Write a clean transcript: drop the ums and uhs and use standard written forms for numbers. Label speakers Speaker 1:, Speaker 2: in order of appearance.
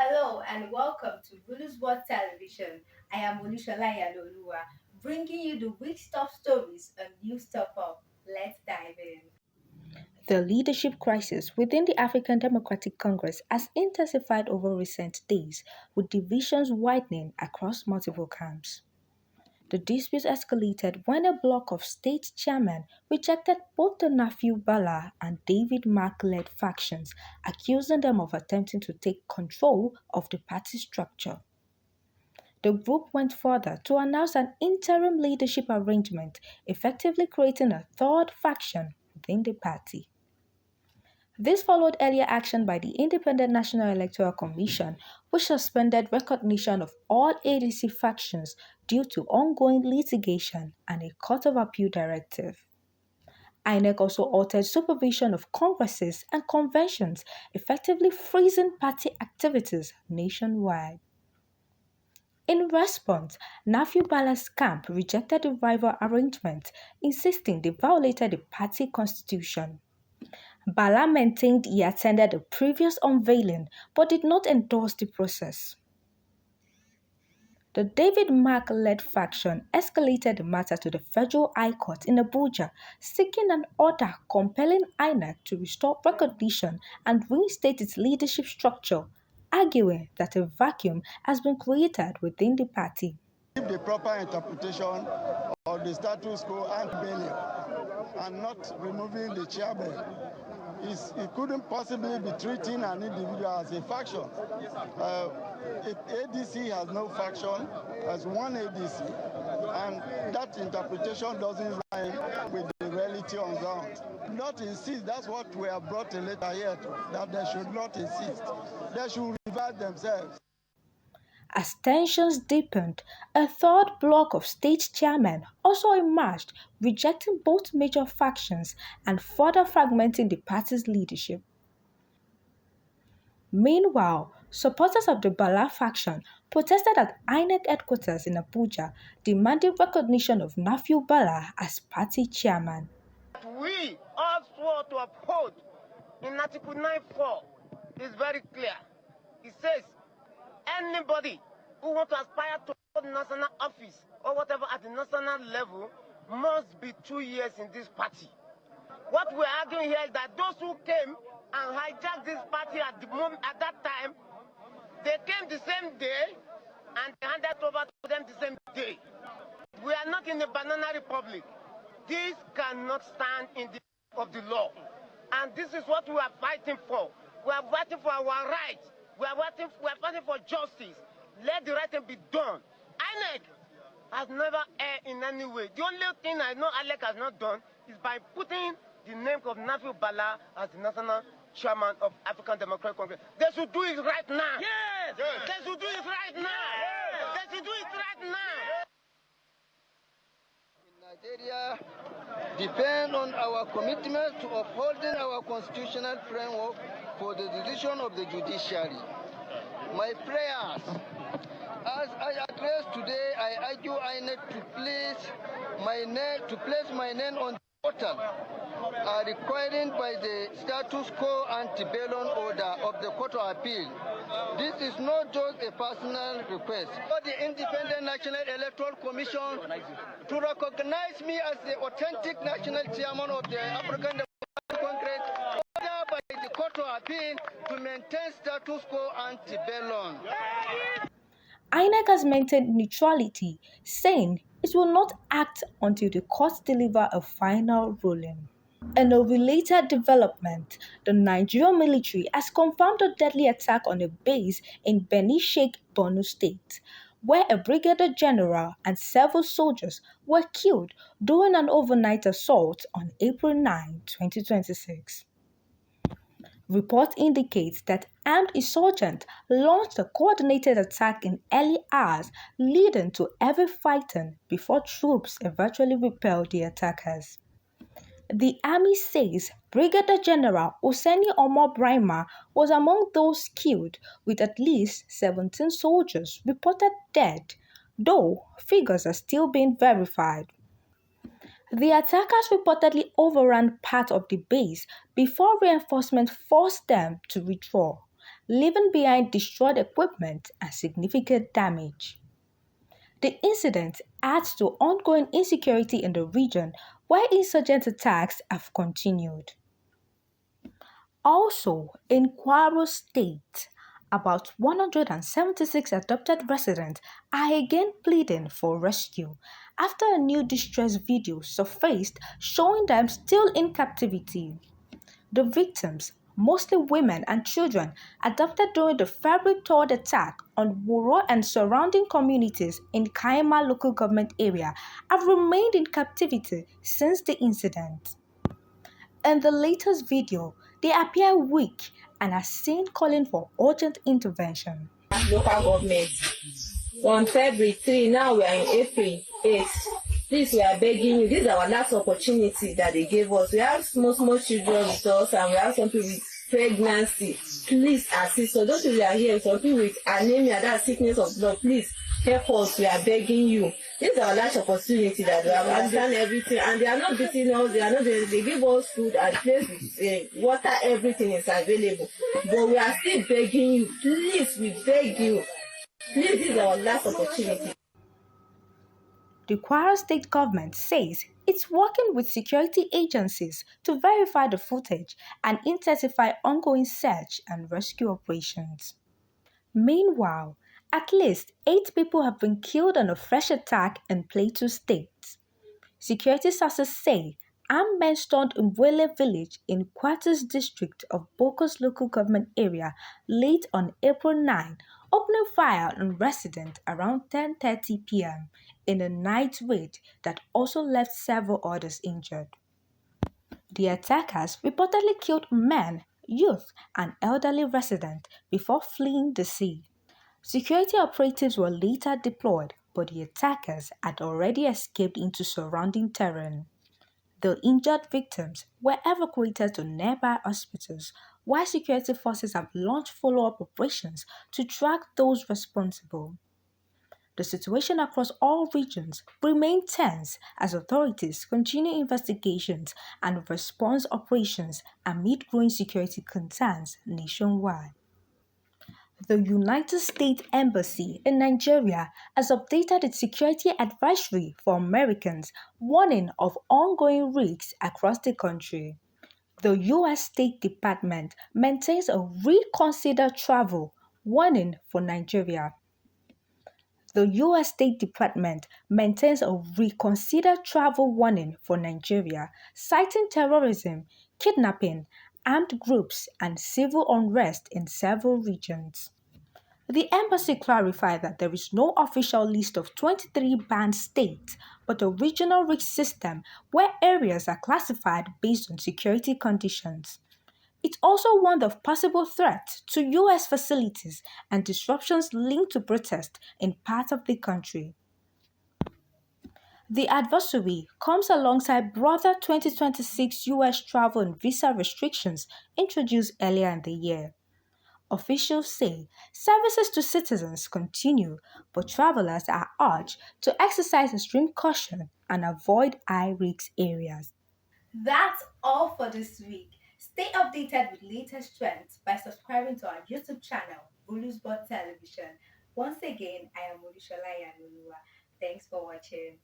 Speaker 1: Hello and welcome to Bulu's World Television. I am Olushola Yaloluwa, bringing you the week's top stories on News TOPUP. Let's dive in. The leadership crisis within the African Democratic Congress has intensified over recent days, with divisions widening across multiple camps. The dispute escalated when a bloc of state chairmen rejected both the Nafiu Bala and David Mark-led factions, accusing them of attempting to take control of the party structure. The group went further to announce an interim leadership arrangement, effectively creating a third faction within the party. This followed earlier action by the Independent National Electoral Commission, which suspended recognition of all ADC factions due to ongoing litigation and a Court of Appeal directive. INEC also altered supervision of congresses and conventions, effectively freezing party activities nationwide. In response, Nafiu Bala's camp rejected the rival arrangement, insisting they violated the party constitution. Bala maintained he attended the previous unveiling but did not endorse the process. The David Mark-led faction escalated the matter to the Federal High Court in Abuja, seeking an order compelling INEC to restore recognition and reinstate its leadership structure, arguing that a vacuum has been created within the party.
Speaker 2: Give the proper interpretation of the status quo and unveiling, and not removing the chairman. It couldn't possibly be treating an individual as a faction. If ADC has no faction, as one ADC, and that interpretation doesn't line with the reality on ground. Not insist, that's what we have brought a letter here to, that they should not insist. They should revert themselves.
Speaker 1: As tensions deepened, a third bloc of state chairmen also emerged, rejecting both major factions and further fragmenting the party's leadership. Meanwhile, supporters of the Bala faction protested at INEC headquarters in Abuja, demanding recognition of Nafiu Bala as party chairman.
Speaker 3: We all swore to uphold in Article 9.4 is very clear. It says anybody who wants to aspire to hold national office or whatever at the national level must be 2 years in this party. What we're arguing here is that those who came and hijacked this party at the moment, at that time, they came the same day and they handed over to them the same day. We are not in a banana republic. This cannot stand in the of the law. And this is what we are fighting for. We are fighting for our rights. We are fighting for justice. Let the right thing be done. INEC has never erred in any way. The only thing I know INEC has not done is by putting the name of Nafiu Bala as the national chairman of African Democratic Congress. They should do it right now. Yes! Yes. They should do it right now. Yes. They should do it right now.
Speaker 4: Nigeria depend on our commitment to upholding our constitutional framework for the decision of the judiciary. My prayers, as I address today, I urge INEC to place my name on the portal, required by the status quo ante-bellum order of the Court of Appeal. This is not just a personal request. For the Independent National Electoral Commission to recognize me as the authentic national chairman of the African Democratic Congress, ordered by the Court of Appeal to maintain status quo ante-bellum.
Speaker 1: INEC has maintained neutrality, saying it will not act until the courts deliver a final ruling. In a related development, the Nigerian military has confirmed a deadly attack on a base in Beni Sheikh, Borno State, where a brigadier general and several soldiers were killed during an overnight assault on April 9, 2026. Report indicates that armed insurgents launched a coordinated attack in early hours, leading to heavy fighting before troops eventually repelled the attackers. The army says Brigadier General Hosseini Omar Brahima was among those killed, with at least 17 soldiers reported dead, though figures are still being verified. The attackers reportedly overran part of the base before reinforcements forced them to withdraw. leaving behind destroyed equipment and significant damage. The incident adds to ongoing insecurity in the region where insurgent attacks have continued. Also, in Kwara State, about 176 adopted residents are again pleading for rescue after a new distress video surfaced showing them still in captivity. The victims, mostly women and children, adopted during the February 3rd attack on Wuro and surrounding communities in Kaima local government area, have remained in captivity since the incident. In the latest video, they appear weak and are seen calling for urgent intervention.
Speaker 5: Local government on February 3, now we are in April 8. Please, we are begging you. This is our last opportunity that they gave us. We have small children with us and we have some people with pregnancy. Please assist us. Those people are here, some people with anemia, that sickness of blood. Please help us. We are begging you. This is our last opportunity that we have done everything and they are not beating us. They are not. They give us food and place with water. Everything is available. But we are still begging you. Please, we beg you. Please, this is our last opportunity.
Speaker 1: The Kwara state government says it's working with security agencies to verify the footage and intensify ongoing search and rescue operations. Meanwhile, at least 8 people have been killed in a fresh attack in Plateau State. Security sources say armed men stormed Umwele village in Kwatas district of Bokos local government area late on April 9, opening fire on residents around 10:30 p.m. in a night raid that also left several others injured. The attackers reportedly killed men, youth, and elderly residents before fleeing the scene. Security operatives were later deployed, but the attackers had already escaped into surrounding terrain. The injured victims were evacuated to nearby hospitals, while security forces have launched follow-up operations to track those responsible. The situation across all regions remains tense as authorities continue investigations and response operations amid growing security concerns nationwide. The United States Embassy in Nigeria has updated its security advisory for Americans, warning of ongoing risks across the country. The U.S. State Department maintains a reconsider travel warning for Nigeria. The U.S. State Department maintains a reconsider travel warning for Nigeria, citing terrorism, kidnapping, armed groups, and civil unrest in several regions. The embassy clarified that there is no official list of 23 banned states, but a regional risk system where areas are classified based on security conditions. It also warned of possible threats to U.S. facilities and disruptions linked to protests in parts of the country. The advisory comes alongside broader 2026 U.S. travel and visa restrictions introduced earlier in the year. Officials say services to citizens continue, but travelers are urged to exercise extreme caution and avoid high-risk areas. That's all for this week. Stay updated with latest trends by subscribing to our YouTube channel, Bluesbot Television. Once again, I am Olushola Yanolua. Thanks for watching.